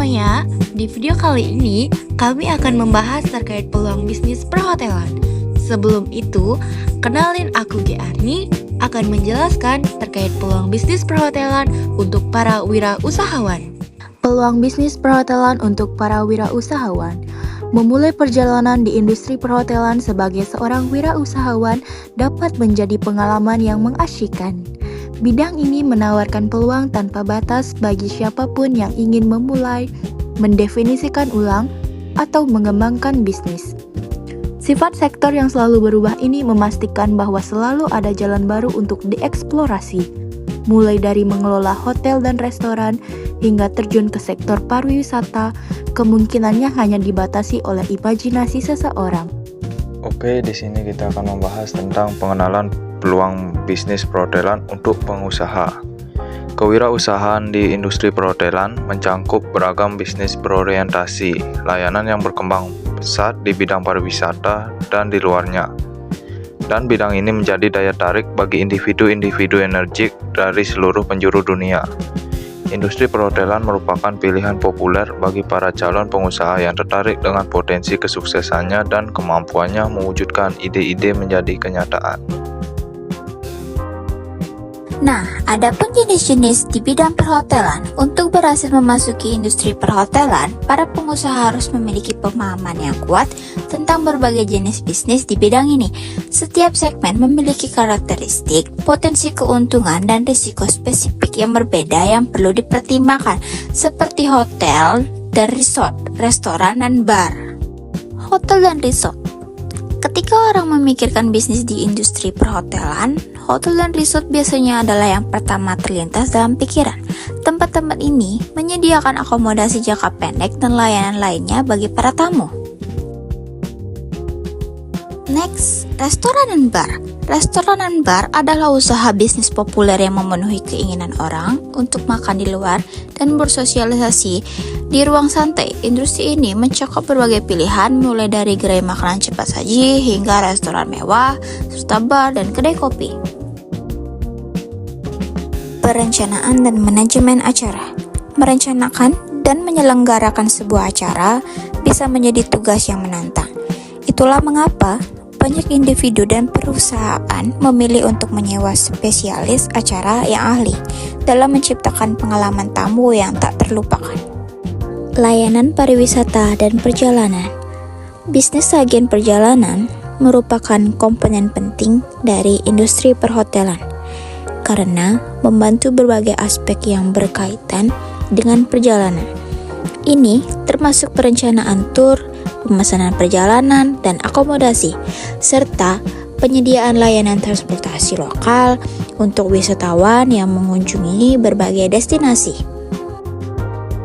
semuanya, di video kali ini kami akan membahas terkait peluang bisnis perhotelan. Sebelum itu, kenalin aku Arni akan menjelaskan terkait peluang bisnis perhotelan untuk para wirausahawan. Peluang bisnis perhotelan untuk para wirausahawan. Memulai perjalanan di industri perhotelan sebagai seorang wirausahawan dapat menjadi pengalaman yang mengasyikkan. Bidang ini menawarkan peluang tanpa batas bagi siapapun yang ingin memulai, mendefinisikan ulang, atau mengembangkan bisnis. Sifat sektor yang selalu berubah ini memastikan bahwa selalu ada jalan baru untuk dieksplorasi, mulai dari mengelola hotel dan restoran hingga terjun ke sektor pariwisata, kemungkinannya hanya dibatasi oleh imajinasi seseorang. Oke, di sini kita akan membahas tentang pengenalan peluang bisnis perhotelan untuk pengusaha. Kewirausahaan di industri perhotelan mencangkup beragam bisnis berorientasi, layanan yang berkembang pesat di bidang pariwisata dan di luarnya. Dan bidang ini menjadi daya tarik bagi individu-individu energik dari seluruh penjuru dunia. Industri perhotelan merupakan pilihan populer bagi para calon pengusaha yang tertarik dengan potensi kesuksesannya dan kemampuannya mewujudkan ide-ide menjadi kenyataan. Nah, ada pun jenis-jenis di bidang perhotelan. Untuk berhasil memasuki industri perhotelan, para pengusaha harus memiliki pemahaman yang kuat tentang berbagai jenis bisnis di bidang ini. Setiap segmen memiliki karakteristik, potensi keuntungan, dan risiko spesifik yang berbeda yang perlu dipertimbangkan, seperti hotel dan resort, restoran dan bar. Hotel dan resort. Ketika orang memikirkan bisnis di industri perhotelan, hotel dan resort biasanya adalah yang pertama terlintas dalam pikiran. Tempat-tempat ini menyediakan akomodasi jangka pendek dan layanan lainnya bagi para tamu. Next, restoran dan bar. Restoran dan bar adalah usaha bisnis populer yang memenuhi keinginan orang untuk makan di luar dan bersosialisasi di ruang santai. Industri ini mencakup berbagai pilihan mulai dari gerai makanan cepat saji hingga restoran mewah, serta bar dan kedai kopi. Perencanaan dan manajemen acara. Merencanakan dan menyelenggarakan sebuah acara bisa menjadi tugas yang menantang. Itulah mengapa banyak individu dan perusahaan memilih untuk menyewa spesialis acara yang ahli dalam menciptakan pengalaman tamu yang tak terlupakan. Layanan pariwisata dan perjalanan. Bisnis agen perjalanan merupakan komponen penting dari industri perhotelan karena membantu berbagai aspek yang berkaitan dengan perjalanan. Ini termasuk perencanaan tur, pemesanan perjalanan dan akomodasi, serta penyediaan layanan transportasi lokal untuk wisatawan yang mengunjungi berbagai destinasi.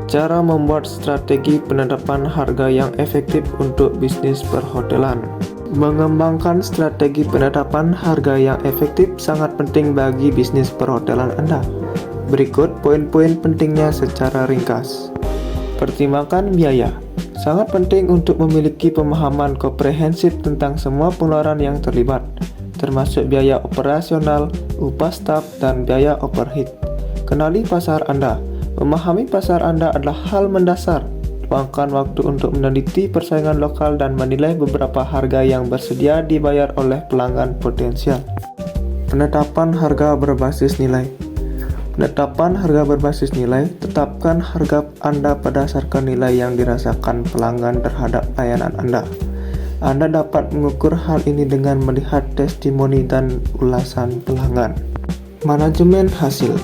Cara membuat strategi penetapan harga yang efektif untuk bisnis perhotelan. Mengembangkan strategi penetapan harga yang efektif sangat penting bagi bisnis perhotelan Anda. Berikut poin-poin pentingnya secara ringkas. Pertimbangkan biaya. Sangat penting untuk memiliki pemahaman komprehensif tentang semua pengeluaran yang terlibat, termasuk biaya operasional, upah staf, dan biaya overhead. Kenali pasar Anda. Memahami pasar Anda adalah hal mendasar. Luangkan waktu untuk meneliti persaingan lokal dan menilai beberapa harga yang bersedia dibayar oleh pelanggan potensial. Penetapan harga berbasis nilai. Penetapan harga berbasis nilai, tetapkan harga Anda berdasarkan nilai yang dirasakan pelanggan terhadap layanan Anda. Anda dapat mengukur hal ini dengan melihat testimoni dan ulasan pelanggan. Manajemen hasil.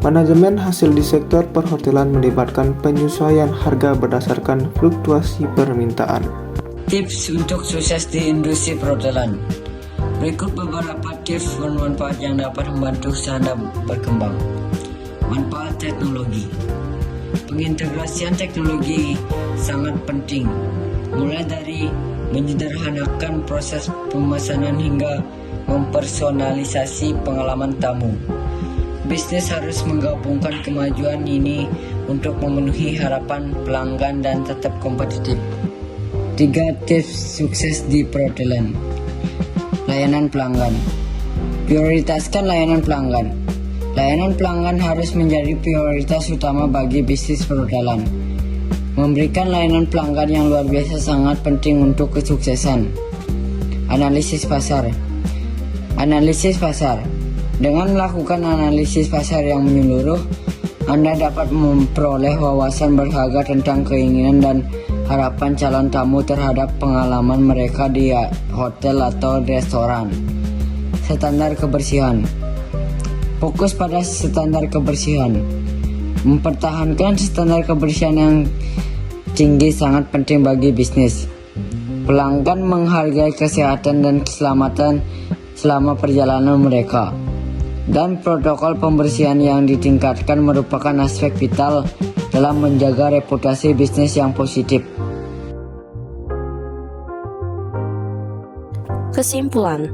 Manajemen hasil di sektor perhotelan melibatkan penyesuaian harga berdasarkan fluktuasi permintaan. Tips untuk sukses di industri perhotelan. Berikut beberapa tips dan manfaat yang dapat membantu usaha Anda berkembang. Manfaat teknologi. Pengintegrasian teknologi sangat penting, mulai dari menyederhanakan proses pemesanan hingga mempersonalisasi pengalaman tamu. Bisnis harus menggabungkan kemajuan ini untuk memenuhi harapan pelanggan dan tetap kompetitif. 3 tips sukses di perhotelan. Layanan pelanggan. Prioritaskan layanan pelanggan. Layanan pelanggan harus menjadi prioritas utama bagi bisnis perhotelan. Memberikan layanan pelanggan yang luar biasa sangat penting untuk kesuksesan. Analisis pasar. Analisis pasar. Dengan melakukan analisis pasar yang menyeluruh, Anda dapat memperoleh wawasan berharga tentang keinginan dan harapan calon tamu terhadap pengalaman mereka di hotel atau restoran. Standar kebersihan. Fokus pada standar kebersihan. Mempertahankan standar kebersihan yang tinggi sangat penting bagi bisnis. Pelanggan menghargai kesehatan dan keselamatan selama perjalanan mereka. Dan protokol pembersihan yang ditingkatkan merupakan aspek vital dalam menjaga reputasi bisnis yang positif. Kesimpulan,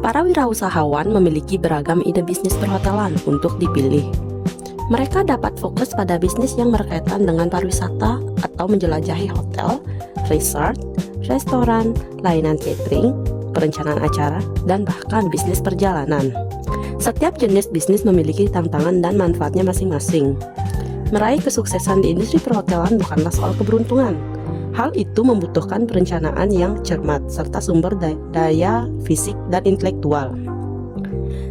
para wirausahawan memiliki beragam ide bisnis perhotelan untuk dipilih. Mereka dapat fokus pada bisnis yang berkaitan dengan pariwisata atau menjelajahi hotel, resort, restoran, layanan catering, perencanaan acara, dan bahkan bisnis perjalanan. Setiap jenis bisnis memiliki tantangan dan manfaatnya masing-masing. Meraih kesuksesan di industri perhotelan bukanlah soal keberuntungan. Hal itu membutuhkan perencanaan yang cermat serta sumber daya fisik dan intelektual.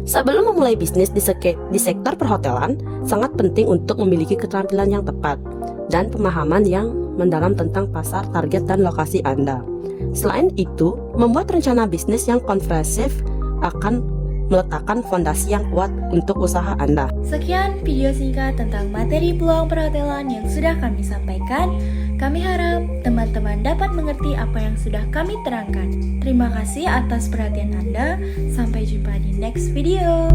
Sebelum memulai bisnis di sektor perhotelan, sangat penting untuk memiliki keterampilan yang tepat dan pemahaman yang mendalam tentang pasar, target, dan lokasi Anda. Selain itu, membuat rencana bisnis yang komprehensif akan meletakkan fondasi yang kuat untuk usaha Anda. Sekian video singkat tentang materi peluang perhotelan yang sudah kami sampaikan. Kami harap teman-teman dapat mengerti apa yang sudah kami terangkan. Terima kasih atas perhatian Anda. Sampai jumpa di next video.